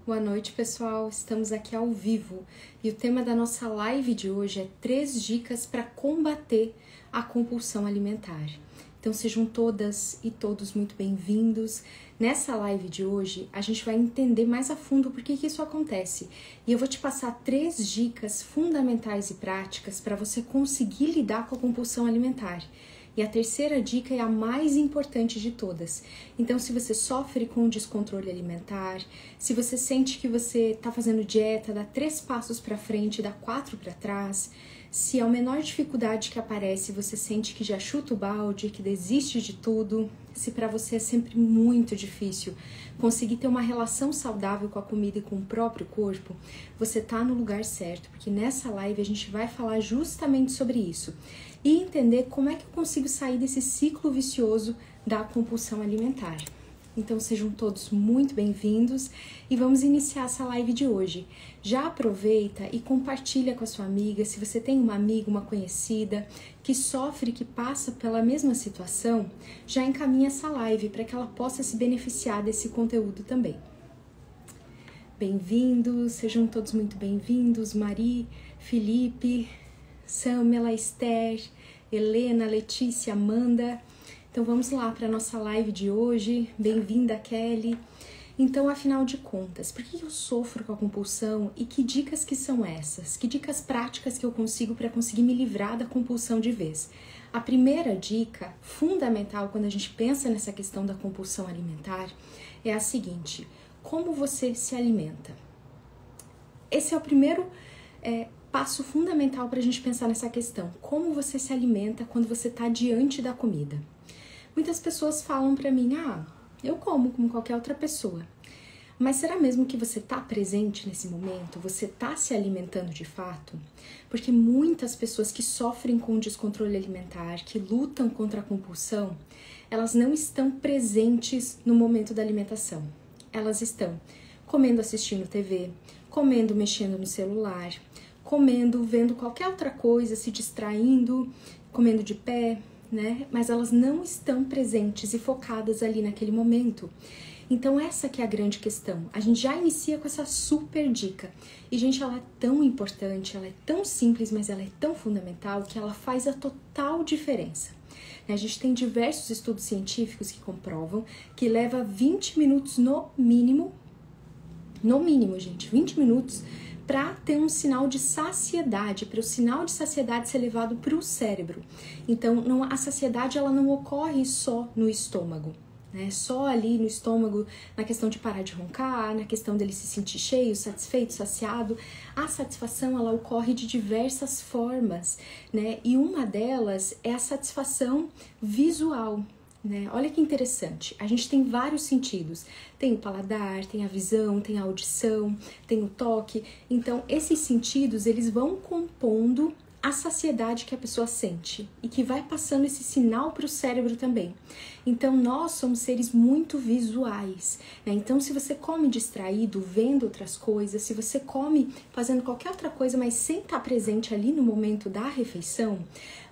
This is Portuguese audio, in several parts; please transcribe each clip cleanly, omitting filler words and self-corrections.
Boa noite, pessoal. Estamos aqui ao vivo e o tema da nossa live de hoje é 3 dicas para combater a compulsão alimentar. Então sejam todas e todos muito bem-vindos. Nessa live de hoje, a gente vai entender mais a fundo por que isso acontece. E eu vou te passar 3 dicas fundamentais e práticas para você conseguir lidar com a compulsão alimentar. E a terceira dica é a mais importante de todas. Então, se você sofre com descontrole alimentar, se você sente que você está fazendo dieta, dá 3 passos para frente, dá 4 para trás, se a menor dificuldade que aparece você sente que já chuta o balde, que desiste de tudo, se para você é sempre muito difícil conseguir ter uma relação saudável com a comida e com o próprio corpo, você está no lugar certo, porque nessa live a gente vai falar justamente sobre isso e entender como é que eu consigo sair desse ciclo vicioso da compulsão alimentar. Então sejam todos muito bem-vindos e vamos iniciar essa live de hoje. Já aproveita e compartilha com a sua amiga, se você tem uma amiga, uma conhecida que sofre, que passa pela mesma situação, já encaminha essa live para que ela possa se beneficiar desse conteúdo também. Bem-vindos, sejam todos muito bem-vindos, Mari, Felipe, Samela, Esther, Helena, Letícia, Amanda. Então vamos lá para a nossa live de hoje. Bem-vinda, Kelly. Então, afinal de contas, por que eu sofro com a compulsão e que dicas que são essas? Que dicas práticas que eu consigo para conseguir me livrar da compulsão de vez? A primeira dica fundamental quando a gente pensa nessa questão da compulsão alimentar é a seguinte: como você se alimenta? Esse é o primeiro passo fundamental para a gente pensar nessa questão. Como você se alimenta quando você está diante da comida? Muitas pessoas falam para mim, eu como qualquer outra pessoa. Mas será mesmo que você está presente nesse momento? Você está se alimentando de fato? Porque muitas pessoas que sofrem com descontrole alimentar, que lutam contra a compulsão, elas não estão presentes no momento da alimentação. Elas estão comendo, assistindo TV, comendo, mexendo no celular, comendo, vendo qualquer outra coisa, se distraindo, comendo de pé, né? Mas elas não estão presentes e focadas ali naquele momento. Então essa que é a grande questão. A gente já inicia com essa super dica. E, gente, ela é tão importante, ela é tão simples, mas ela é tão fundamental que ela faz a total diferença. A gente tem diversos estudos científicos que comprovam que leva 20 minutos no mínimo, gente, 20 minutos para ter um sinal de saciedade, para o sinal de saciedade ser levado para o cérebro. Então, a saciedade ela não ocorre só no estômago, né? Só ali no estômago, na questão de parar de roncar, na questão dele se sentir cheio, satisfeito, saciado. A satisfação ela ocorre de diversas formas, né? E uma delas é a satisfação visual. Olha que interessante, a gente tem vários sentidos, tem o paladar, tem a visão, tem a audição, tem o toque, então esses sentidos eles vão compondo a saciedade que a pessoa sente e que vai passando esse sinal para o cérebro também. Então nós somos seres muito visuais, né? Então se você come distraído, vendo outras coisas, se você come fazendo qualquer outra coisa, mas sem estar presente ali no momento da refeição,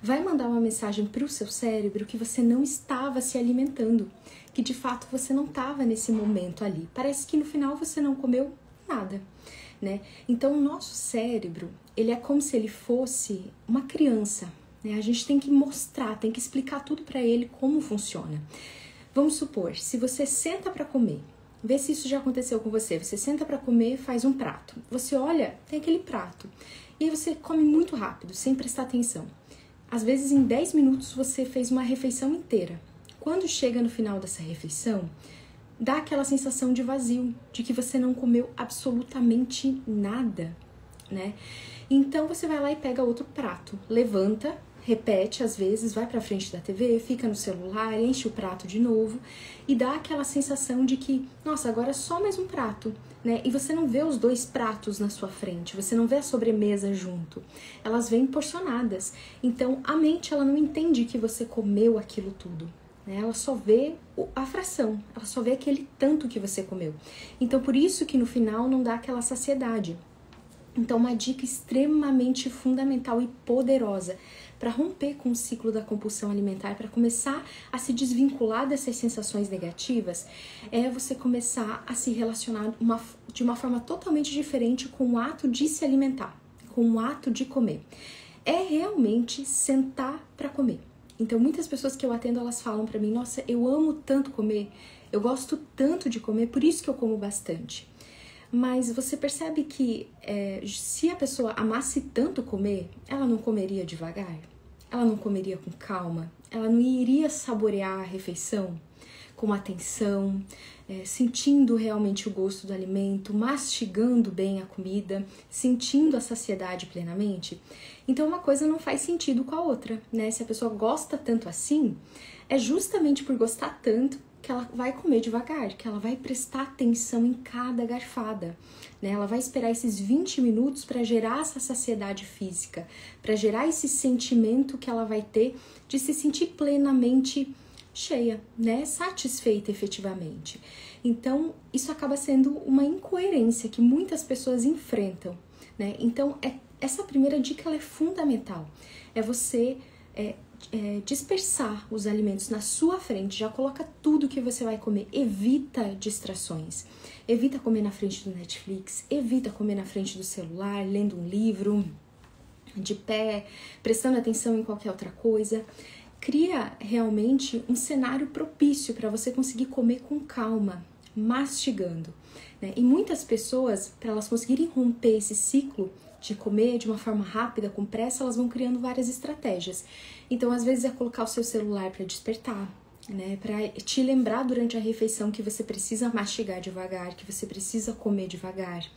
vai mandar uma mensagem para o seu cérebro que você não estava se alimentando, que de fato você não estava nesse momento ali. Parece que no final você não comeu nada, né? Então o nosso cérebro, ele é como se ele fosse uma criança, né? A gente tem que mostrar, tem que explicar tudo para ele como funciona. Vamos supor, se você senta para comer, vê se isso já aconteceu com você. Você senta para comer, faz um prato. Você olha, tem aquele prato. E aí você come muito rápido, sem prestar atenção. Às vezes em 10 minutos você fez uma refeição inteira. Quando chega no final dessa refeição, dá aquela sensação de vazio, de que você não comeu absolutamente nada, né? Então você vai lá e pega outro prato, levanta, repete às vezes, vai pra frente da TV, fica no celular, enche o prato de novo e dá aquela sensação de que, nossa, agora é só mais um prato, né? E você não vê os 2 pratos na sua frente, você não vê a sobremesa junto, elas vêm porcionadas. Então a mente ela não entende que você comeu aquilo tudo, né? Ela só vê a fração, ela só vê aquele tanto que você comeu. Então por isso que no final não dá aquela saciedade. Então uma dica extremamente fundamental e poderosa para romper com o ciclo da compulsão alimentar, para começar a se desvincular dessas sensações negativas, é você começar a se relacionar de uma forma totalmente diferente com o ato de se alimentar, com o ato de comer. É realmente sentar para comer. Então, muitas pessoas que eu atendo, elas falam para mim, nossa, eu amo tanto comer, eu gosto tanto de comer, por isso que eu como bastante. Mas você percebe que se a pessoa amasse tanto comer, ela não comeria devagar? Ela não comeria com calma? Ela não iria saborear a refeição com atenção, sentindo realmente o gosto do alimento, mastigando bem a comida, sentindo a saciedade plenamente? Então uma coisa não faz sentido com a outra, né? Se a pessoa gosta tanto assim, é justamente por gostar tanto que ela vai comer devagar, que ela vai prestar atenção em cada garfada, né? Ela vai esperar esses 20 minutos para gerar essa saciedade física, para gerar esse sentimento que ela vai ter de se sentir plenamente cheia, né? Satisfeita efetivamente. Então, isso acaba sendo uma incoerência que muitas pessoas enfrentam, né? Então, essa primeira dica ela é fundamental. É você dispersar os alimentos na sua frente, já coloca tudo que você vai comer, evita distrações, evita comer na frente do Netflix, evita comer na frente do celular, lendo um livro, de pé, prestando atenção em qualquer outra coisa. Cria realmente um cenário propício para você conseguir comer com calma, mastigando, né? E muitas pessoas, para elas conseguirem romper esse ciclo de comer de uma forma rápida, com pressa, elas vão criando várias estratégias. Então, às vezes, é colocar o seu celular para despertar, né? Para te lembrar durante a refeição que você precisa mastigar devagar, que você precisa comer devagar.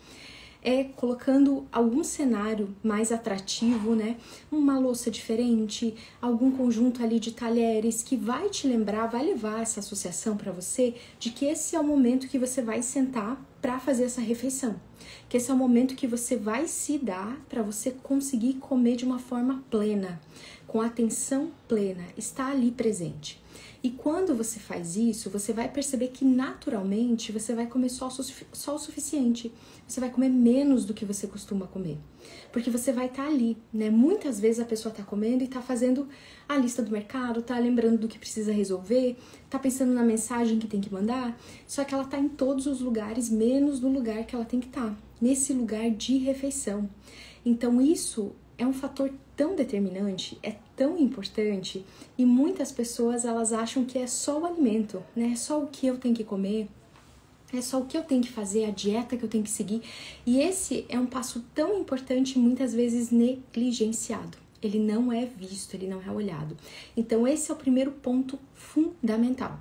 É colocando algum cenário mais atrativo, né? Uma louça diferente, algum conjunto ali de talheres que vai te lembrar, vai levar essa associação para você de que esse é o momento que você vai sentar para fazer essa refeição. Que esse é o momento que você vai se dar para você conseguir comer de uma forma plena, com atenção plena, estar ali presente. E quando você faz isso, você vai perceber que naturalmente você vai comer só o suficiente. Você vai comer menos do que você costuma comer. Porque você vai estar ali, né? Muitas vezes a pessoa está comendo e está fazendo a lista do mercado, está lembrando do que precisa resolver, está pensando na mensagem que tem que mandar, só que ela está em todos os lugares, menos no lugar que ela tem que estar, nesse lugar de refeição. Então isso é um fator tão determinante, é tão importante, e muitas pessoas elas acham que é só o alimento, né? É só o que eu tenho que comer, é só o que eu tenho que fazer, a dieta que eu tenho que seguir. E esse é um passo tão importante, muitas vezes negligenciado. Ele não é visto, ele não é olhado. Então esse é o primeiro ponto fundamental.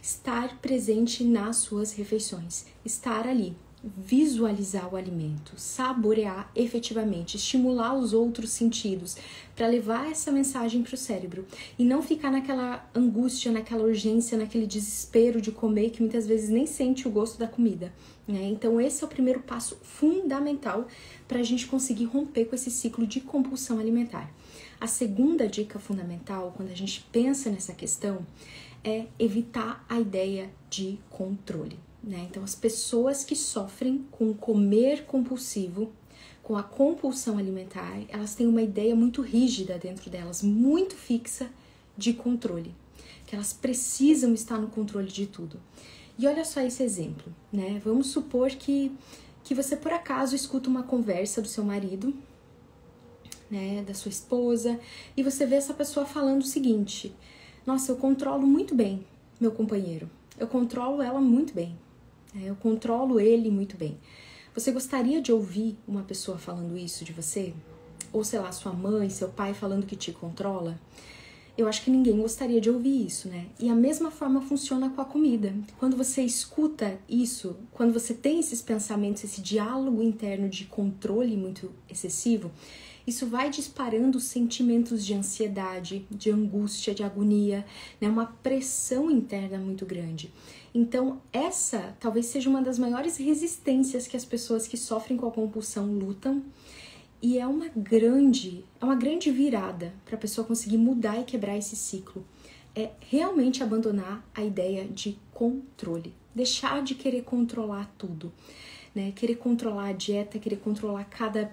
Estar presente nas suas refeições, estar ali. Visualizar o alimento, saborear efetivamente, estimular os outros sentidos para levar essa mensagem para o cérebro e não ficar naquela angústia, naquela urgência, naquele desespero de comer que muitas vezes nem sente o gosto da comida, né? Então esse é o primeiro passo fundamental para a gente conseguir romper com esse ciclo de compulsão alimentar. A segunda dica fundamental, quando a gente pensa nessa questão, é evitar a ideia de controle. Então, as pessoas que sofrem com o comer compulsivo, com a compulsão alimentar, elas têm uma ideia muito rígida dentro delas, muito fixa de controle, que elas precisam estar no controle de tudo. E olha só esse exemplo, né? Vamos supor que você, por acaso, escuta uma conversa do seu marido, né, da sua esposa, e você vê essa pessoa falando o seguinte: nossa, eu controlo muito bem meu companheiro, eu controlo ela muito bem. Eu controlo ele muito bem. Você gostaria de ouvir uma pessoa falando isso de você? Ou, sei lá, sua mãe, seu pai falando que te controla? Eu acho que ninguém gostaria de ouvir isso, né? E a mesma forma funciona com a comida. Quando você escuta isso, quando você tem esses pensamentos, esse diálogo interno de controle muito excessivo, isso vai disparando sentimentos de ansiedade, de angústia, de agonia, né? Uma pressão interna muito grande. Então, essa talvez seja uma das maiores resistências que as pessoas que sofrem com a compulsão lutam, e é uma grande virada para a pessoa conseguir mudar e quebrar esse ciclo. É realmente abandonar a ideia de controle, deixar de querer controlar tudo, né? Querer controlar a dieta, querer controlar cada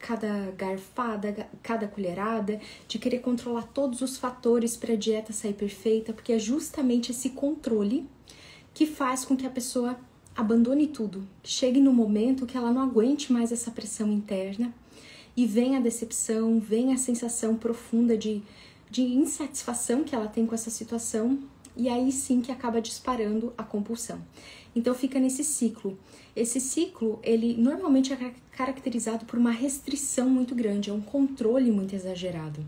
cada garfada, cada colherada, de querer controlar todos os fatores para a dieta sair perfeita, porque é justamente esse controle que faz com que a pessoa abandone tudo, que chegue no momento que ela não aguente mais essa pressão interna e vem a decepção, vem a sensação profunda de insatisfação que ela tem com essa situação, e aí sim que acaba disparando a compulsão. Então fica nesse ciclo. Esse ciclo, ele normalmente é caracterizado por uma restrição muito grande, é um controle muito exagerado.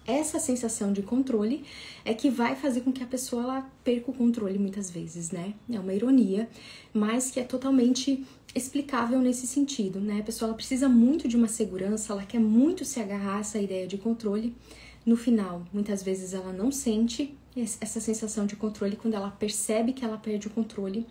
Essa sensação de controle é que vai fazer com que a pessoa ela perca o controle muitas vezes, né? É uma ironia, mas que é totalmente explicável nesse sentido, né? A pessoa ela precisa muito de uma segurança, ela quer muito se agarrar a essa ideia de controle. No final, muitas vezes ela não sente essa sensação de controle. Quando ela percebe que ela perde o controle,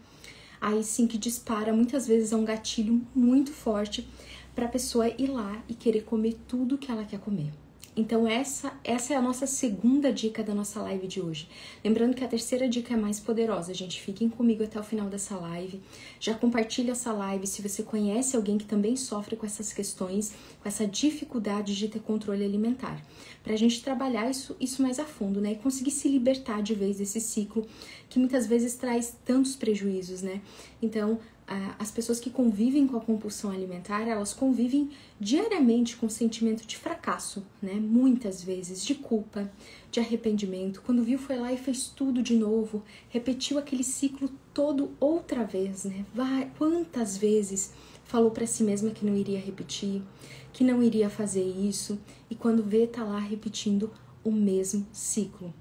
aí sim que dispara, muitas vezes é um gatilho muito forte para a pessoa ir lá e querer comer tudo que ela quer comer. Então essa é a nossa segunda dica da nossa live de hoje. Lembrando que a terceira dica é mais poderosa, gente. Fiquem comigo até o final dessa live. Já compartilha essa live se você conhece alguém que também sofre com essas questões, com essa dificuldade de ter controle alimentar. Pra gente trabalhar isso mais a fundo, né? E conseguir se libertar de vez desse ciclo que muitas vezes traz tantos prejuízos, né? Então, as pessoas que convivem com a compulsão alimentar, elas convivem diariamente com o sentimento de fracasso, né? Muitas vezes de culpa, de arrependimento. Quando viu, foi lá e fez tudo de novo, repetiu aquele ciclo todo outra vez, né? Quantas vezes falou para si mesma que não iria repetir, que não iria fazer isso, e quando vê, tá lá repetindo o mesmo ciclo.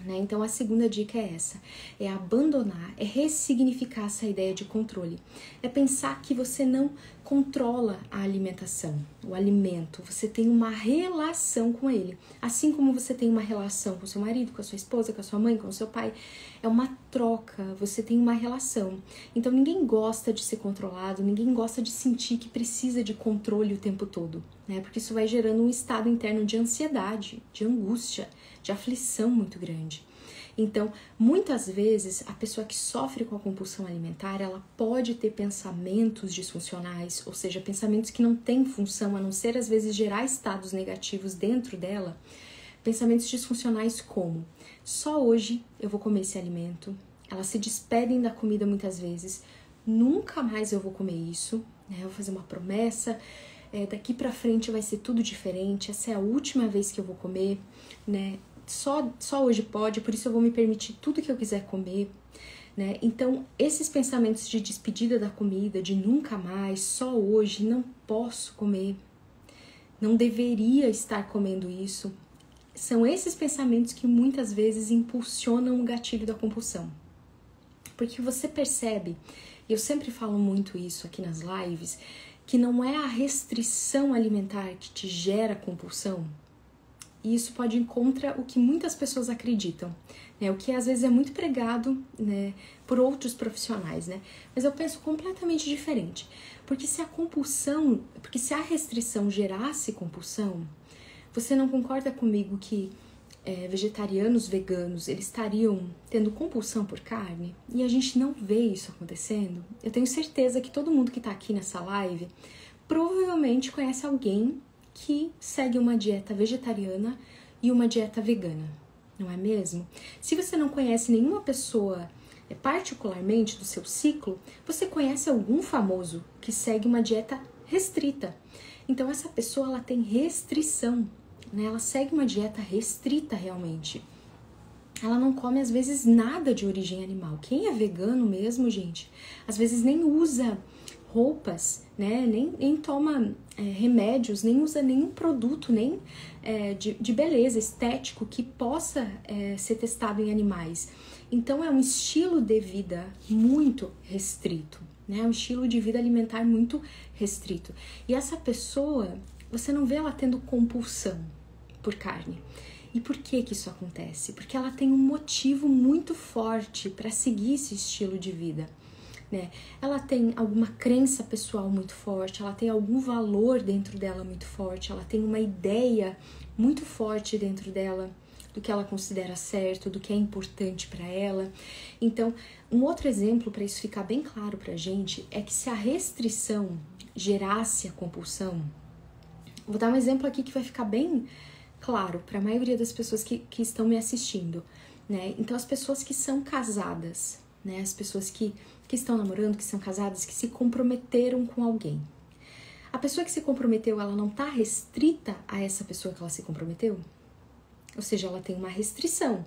Né? Então a segunda dica é essa, é abandonar, é ressignificar essa ideia de controle, é pensar que você não controla a alimentação, o alimento, você tem uma relação com ele, assim como você tem uma relação com seu marido, com a sua esposa, com a sua mãe, com o seu pai, é uma troca, você tem uma relação. Então ninguém gosta de ser controlado, ninguém gosta de sentir que precisa de controle o tempo todo, né? Porque isso vai gerando um estado interno de ansiedade, de angústia, de aflição muito grande. Então, muitas vezes, a pessoa que sofre com a compulsão alimentar, ela pode ter pensamentos disfuncionais, ou seja, pensamentos que não têm função, a não ser, às vezes, gerar estados negativos dentro dela. Pensamentos disfuncionais como, só hoje eu vou comer esse alimento. Elas se despedem da comida muitas vezes, nunca mais eu vou comer isso, né? Eu vou fazer uma promessa, daqui pra frente vai ser tudo diferente, essa é a última vez que eu vou comer, né? Só hoje pode, por isso eu vou me permitir tudo que eu quiser comer, né? Então, esses pensamentos de despedida da comida, de nunca mais, só hoje, não posso comer, não deveria estar comendo isso, são esses pensamentos que muitas vezes impulsionam o gatilho da compulsão. Porque você percebe, e eu sempre falo muito isso aqui nas lives, que não é a restrição alimentar que te gera compulsão. E isso pode ir contra o que muitas pessoas acreditam, né? O que às vezes é muito pregado, né, por outros profissionais, né? Mas eu penso completamente diferente. Porque se a restrição gerasse compulsão, você não concorda comigo que vegetarianos, veganos, eles estariam tendo compulsão por carne? E a gente não vê isso acontecendo? Eu tenho certeza que todo mundo que está aqui nessa live provavelmente conhece alguém que segue uma dieta vegetariana e uma dieta vegana, não é mesmo? Se você não conhece nenhuma pessoa particularmente do seu ciclo, você conhece algum famoso que segue uma dieta restrita. Então essa pessoa ela tem restrição, né? Ela segue uma dieta restrita realmente. Ela não come às vezes nada de origem animal. Quem é vegano mesmo, gente, às vezes nem usa roupas, né? Nem toma remédios, nem usa nenhum produto, nem de beleza, estético, que possa ser testado em animais. Então é um estilo de vida muito restrito, né? Um estilo de vida alimentar muito restrito. E essa pessoa, você não vê ela tendo compulsão por carne. E por que isso acontece? Porque ela tem um motivo muito forte para seguir esse estilo de vida, né? Ela tem alguma crença pessoal muito forte, ela tem algum valor dentro dela muito forte, ela tem uma ideia muito forte dentro dela do que ela considera certo, do que é importante para ela. Então, um outro exemplo para isso ficar bem claro pra gente é que se a restrição gerasse a compulsão, vou dar um exemplo aqui que vai ficar bem claro para a maioria das pessoas que estão me assistindo, né? Então, as pessoas que são casadas, né? As pessoas que estão namorando, que são casadas, que se comprometeram com alguém. A pessoa que se comprometeu, ela não está restrita a essa pessoa que ela se comprometeu? Ou seja, ela tem uma restrição.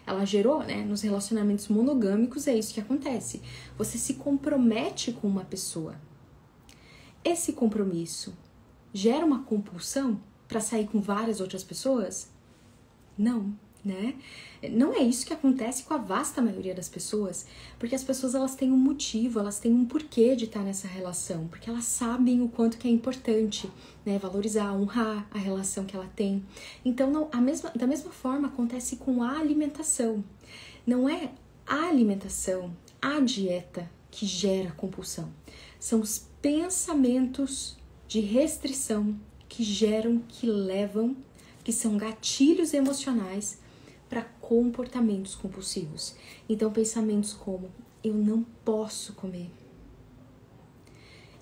Ela gerou, né? Nos relacionamentos monogâmicos é isso que acontece. Você se compromete com uma pessoa. Esse compromisso gera uma compulsão para sair com várias outras pessoas? Não, né? Não é isso que acontece com a vasta maioria das pessoas, porque as pessoas elas têm um motivo, elas têm um porquê de estar nessa relação, porque elas sabem o quanto que é importante, né, valorizar, honrar a relação que ela tem. Então, da mesma forma acontece com a alimentação. Não é a alimentação, a dieta que gera compulsão. São os pensamentos de restrição que geram, que levam, que são gatilhos emocionais para comportamentos compulsivos. Então, pensamentos como: eu não posso comer,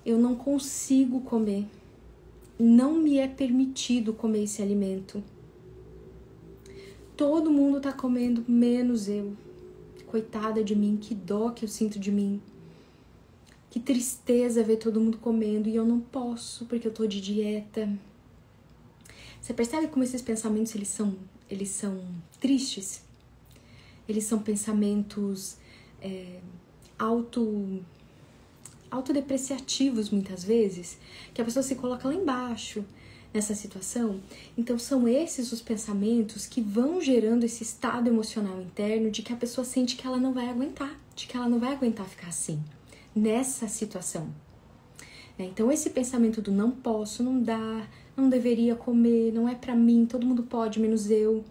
eu não consigo comer, não me é permitido comer esse alimento, todo mundo está comendo menos eu, coitada de mim, que dó que eu sinto de mim, que tristeza ver todo mundo comendo e eu não posso porque eu tô de dieta. Você percebe como esses pensamentos eles são tristes? Eles são pensamentos autodepreciativos muitas vezes, que a pessoa se coloca lá embaixo nessa situação. Então são esses os pensamentos que vão gerando esse estado emocional interno de que a pessoa sente que ela não vai aguentar, de que ela não vai aguentar ficar assim, nessa situação. Então esse pensamento do não posso, não dá, não deveria comer, não é pra mim, todo mundo pode, menos eu.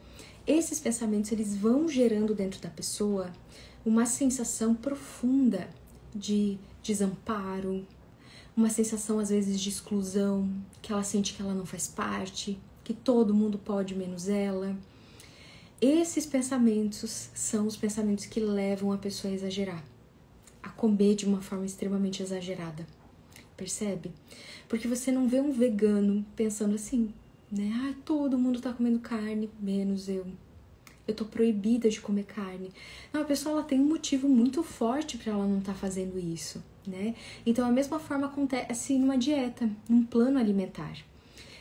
Esses pensamentos, eles vão gerando dentro da pessoa uma sensação profunda de desamparo, uma sensação às vezes de exclusão, que ela sente que ela não faz parte, que todo mundo pode, menos ela. Esses pensamentos são os pensamentos que levam a pessoa a exagerar, a comer de uma forma extremamente exagerada. Percebe? Porque você não vê um vegano pensando assim, né? Ai, todo mundo tá comendo carne, menos eu. Eu tô proibida de comer carne. Não, a pessoa ela tem um motivo muito forte para ela não estar fazendo isso, né? Então, a mesma forma acontece numa dieta, num plano alimentar.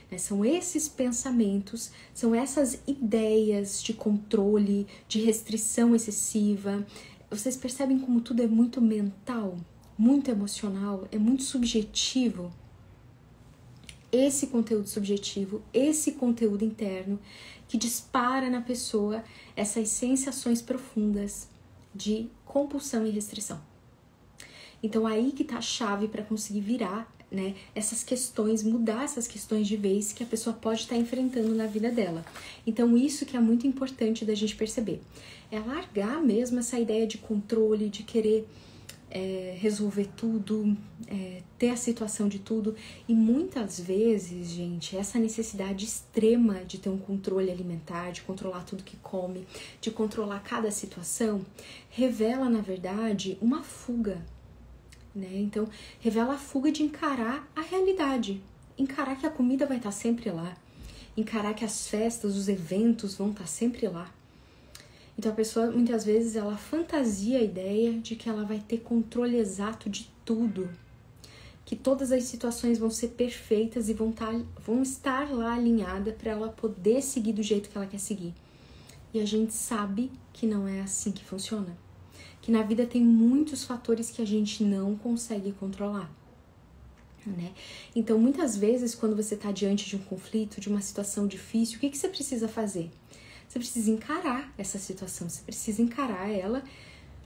Né? São esses pensamentos, são essas ideias de controle, de restrição excessiva. Vocês percebem como tudo é muito mental? Muito emocional, é muito subjetivo. Esse conteúdo subjetivo, esse conteúdo interno que dispara na pessoa essas sensações profundas de compulsão e restrição. Então aí que tá a chave para conseguir virar, né, essas questões, mudar essas questões de vez que a pessoa pode estar enfrentando na vida dela. Então isso que é muito importante da gente perceber. É largar mesmo essa ideia de controle, de querer resolver tudo, ter a situação de tudo. E muitas vezes, gente, essa necessidade extrema de ter um controle alimentar, de controlar tudo que come, de controlar cada situação, revela, na verdade, uma fuga, né? Então, revela a fuga de encarar a realidade, encarar que a comida vai estar sempre lá, encarar que as festas, os eventos vão estar sempre lá. Então a pessoa, muitas vezes, ela fantasia a ideia de que ela vai ter controle exato de tudo, que todas as situações vão ser perfeitas e vão estar lá alinhadas para ela poder seguir do jeito que ela quer seguir. E a gente sabe que não é assim que funciona, que na vida tem muitos fatores que a gente não consegue controlar, né? Então, muitas vezes, quando você está diante de um conflito, de uma situação difícil, o que você precisa fazer? Você precisa encarar essa situação, você precisa encarar ela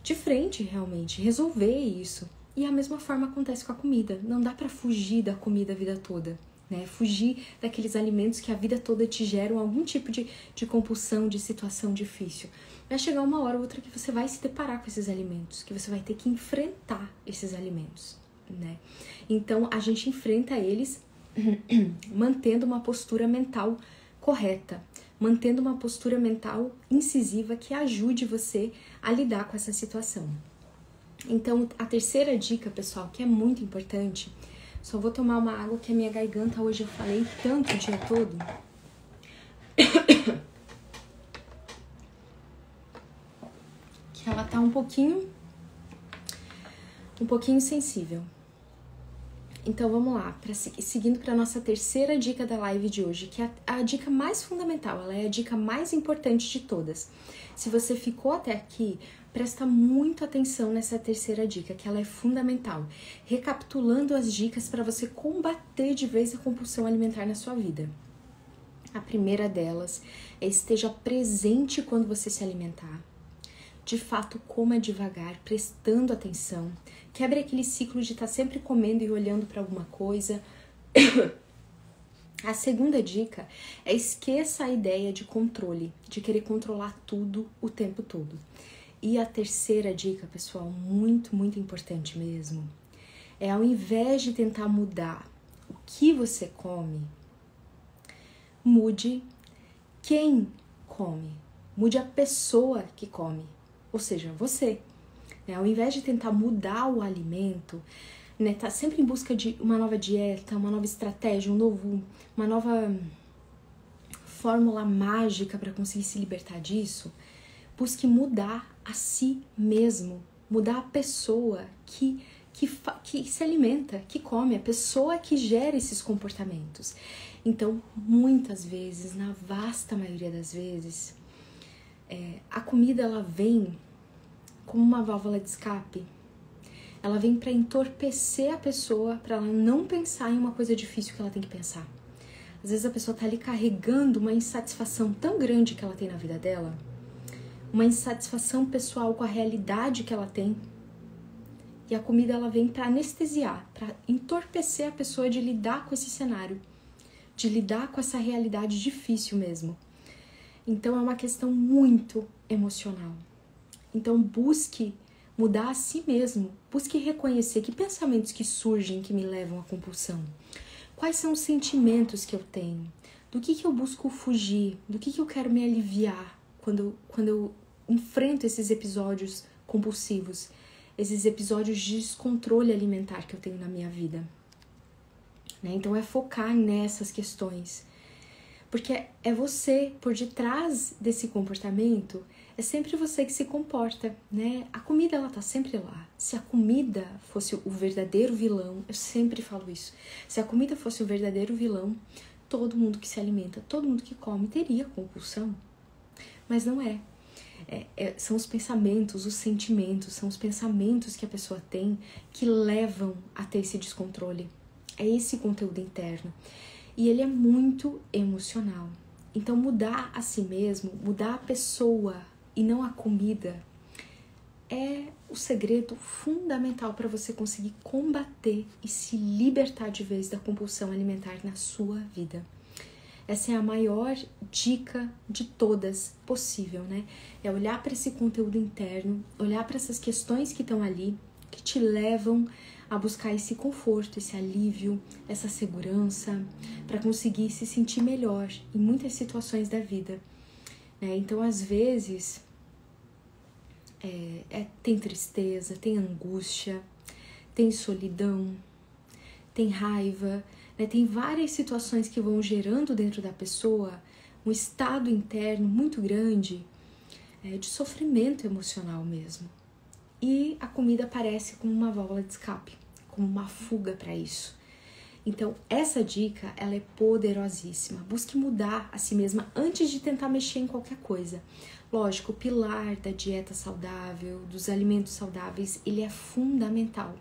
de frente realmente, resolver isso. E a mesma forma acontece com a comida. Não dá pra fugir da comida a vida toda, né? Fugir daqueles alimentos que a vida toda te geram algum tipo de compulsão, de situação difícil. Vai chegar uma hora ou outra que você vai se deparar com esses alimentos, que você vai ter que enfrentar esses alimentos, né? Então, a gente enfrenta eles mantendo uma postura mental correta, mantendo uma postura mental incisiva que ajude você a lidar com essa situação. Então, a terceira dica, pessoal, que é muito importante, só vou tomar uma água que a minha garganta hoje eu falei tanto o dia todo. Que ela tá um pouquinho sensível. Então vamos lá, seguindo para nossa terceira dica da live de hoje, que é a dica mais fundamental, ela é a dica mais importante de todas. Se você ficou até aqui, presta muita atenção nessa terceira dica, que ela é fundamental. Recapitulando as dicas para você combater de vez a compulsão alimentar na sua vida. A primeira delas é esteja presente quando você se alimentar. De fato, coma devagar, prestando atenção. Quebre aquele ciclo de estar sempre comendo e olhando para alguma coisa. A segunda dica é esqueça a ideia de controle, de querer controlar tudo o tempo todo. E a terceira dica, pessoal, muito, muito importante mesmo, é ao invés de tentar mudar o que você come, mude quem come, mude a pessoa que come. Ou seja, você, né? Ao invés de tentar mudar o alimento, né, tá sempre em busca de uma nova dieta, uma nova estratégia, uma nova fórmula mágica para conseguir se libertar disso, busque mudar a si mesmo, mudar a pessoa que se alimenta, que come, a pessoa que gera esses comportamentos. Então, muitas vezes, na vasta maioria das vezes, a comida ela vem como uma válvula de escape. Ela vem para entorpecer a pessoa, para ela não pensar em uma coisa difícil que ela tem que pensar. Às vezes a pessoa tá ali carregando uma insatisfação tão grande que ela tem na vida dela, uma insatisfação pessoal com a realidade que ela tem, e a comida ela vem para anestesiar, para entorpecer a pessoa de lidar com esse cenário, de lidar com essa realidade difícil mesmo. Então é uma questão muito emocional. Então busque mudar a si mesmo, busque reconhecer que pensamentos que surgem que me levam à compulsão. Quais são os sentimentos que eu tenho? Do que eu busco fugir? Do que eu quero me aliviar quando eu enfrento esses episódios compulsivos, esses episódios de descontrole alimentar que eu tenho na minha vida? Né? Então é focar nessas questões. Porque é você, por detrás desse comportamento, é sempre você que se comporta, né? A comida, ela tá sempre lá. Se a comida fosse o verdadeiro vilão, eu sempre falo isso, se a comida fosse o verdadeiro vilão, todo mundo que se alimenta, todo mundo que come teria compulsão. Mas não é. São os pensamentos, os sentimentos, são os pensamentos que a pessoa tem que levam a ter esse descontrole. É esse conteúdo interno. E ele é muito emocional. Então, mudar a si mesmo, mudar a pessoa e não a comida, é o segredo fundamental para você conseguir combater e se libertar de vez da compulsão alimentar na sua vida. Essa é a maior dica de todas possível, né? É olhar para esse conteúdo interno, olhar para essas questões que estão ali, que te levam a buscar esse conforto, esse alívio, essa segurança, para conseguir se sentir melhor em muitas situações da vida. Então, às vezes, tem tristeza, tem angústia, tem solidão, tem raiva, né? Tem várias situações que vão gerando dentro da pessoa um estado interno muito grande de sofrimento emocional mesmo. E a comida aparece como uma válvula de escape, como uma fuga para isso. Então, essa dica, ela é poderosíssima. Busque mudar a si mesma antes de tentar mexer em qualquer coisa. Lógico, o pilar da dieta saudável, dos alimentos saudáveis, ele é fundamental.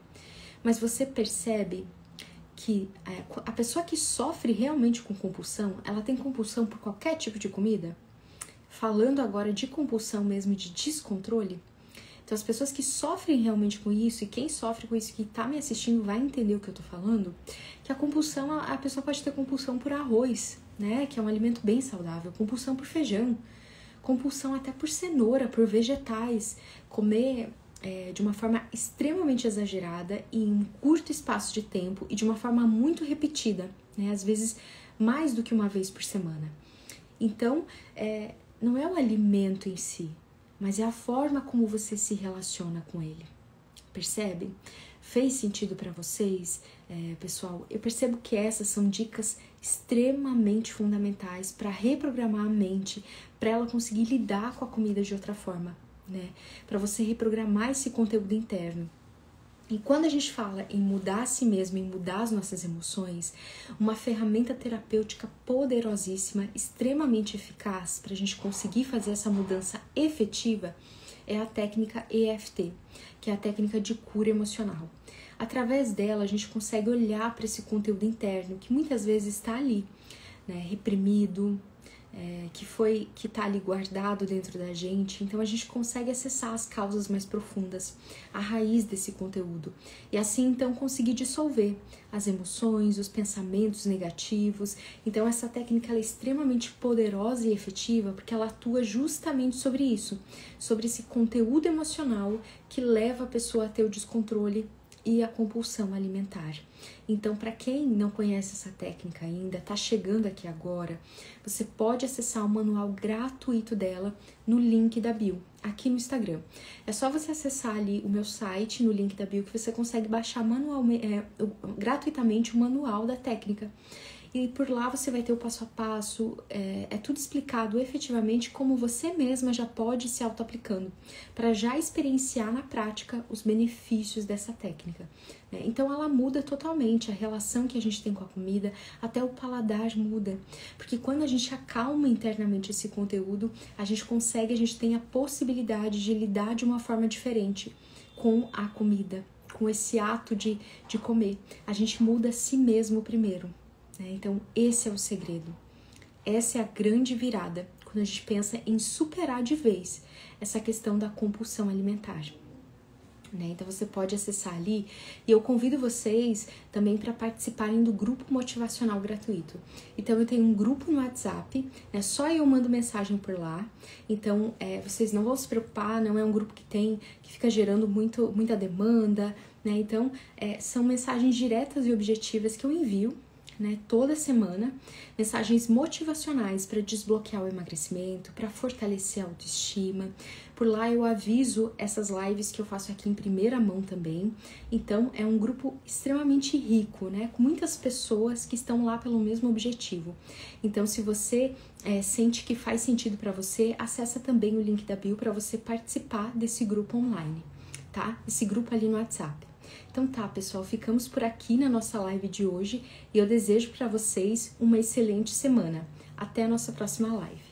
Mas você percebe que a pessoa que sofre realmente com compulsão, ela tem compulsão por qualquer tipo de comida? Falando agora de compulsão mesmo, de descontrole. Então, as pessoas que sofrem realmente com isso, e quem sofre com isso, que tá me assistindo, vai entender o que eu tô falando, que a compulsão, a pessoa pode ter compulsão por arroz, né, que é um alimento bem saudável, compulsão por feijão, compulsão até por cenoura, por vegetais, comer de uma forma extremamente exagerada e em um curto espaço de tempo e de uma forma muito repetida, né, às vezes mais do que uma vez por semana. Então, não é o alimento em si, mas é a forma como você se relaciona com ele. Percebe? Fez sentido para vocês, pessoal? Eu percebo que essas são dicas extremamente fundamentais para reprogramar a mente, para ela conseguir lidar com a comida de outra forma, né? Para você reprogramar esse conteúdo interno. E quando a gente fala em mudar a si mesmo, em mudar as nossas emoções, uma ferramenta terapêutica poderosíssima, extremamente eficaz para a gente conseguir fazer essa mudança efetiva é a técnica EFT, que é a técnica de cura emocional. Através dela, a gente consegue olhar para esse conteúdo interno que muitas vezes está ali, né, reprimido, que está ali guardado dentro da gente. Então a gente consegue acessar as causas mais profundas, a raiz desse conteúdo, e assim então conseguir dissolver as emoções, os pensamentos negativos. Então essa técnica ela é extremamente poderosa e efetiva porque ela atua justamente sobre isso, sobre esse conteúdo emocional que leva a pessoa a ter o descontrole e a compulsão alimentar. Então, para quem não conhece essa técnica ainda, está chegando aqui agora, você pode acessar o manual gratuito dela no link da bio, aqui no Instagram. É só você acessar ali o meu site, no link da bio, que você consegue baixar gratuitamente o manual da técnica. E por lá você vai ter o passo a passo, é tudo explicado efetivamente como você mesma já pode ir se auto-aplicando, para já experienciar na prática os benefícios dessa técnica, né? Então ela muda totalmente a relação que a gente tem com a comida, até o paladar muda, porque quando a gente acalma internamente esse conteúdo, a gente tem a possibilidade de lidar de uma forma diferente com a comida, com esse ato de comer. A gente muda a si mesmo primeiro. Então, esse é o segredo. Essa é a grande virada quando a gente pensa em superar de vez essa questão da compulsão alimentar, né? Então, você pode acessar ali e eu convido vocês também para participarem do grupo motivacional gratuito. Então, eu tenho um grupo no WhatsApp, né? Só eu mando mensagem por lá. Então, vocês não vão se preocupar, não é um grupo que fica gerando muita demanda, né? Então, são mensagens diretas e objetivas que eu envio, né, toda semana, mensagens motivacionais para desbloquear o emagrecimento, para fortalecer a autoestima. Por lá eu aviso essas lives que eu faço aqui em primeira mão também. Então é um grupo extremamente rico, né, com muitas pessoas que estão lá pelo mesmo objetivo. Então se você sente que faz sentido para você, acessa também o link da bio para você participar desse grupo online, tá? Esse grupo ali no WhatsApp. Então tá, pessoal, ficamos por aqui na nossa live de hoje e eu desejo para vocês uma excelente semana. Até a nossa próxima live.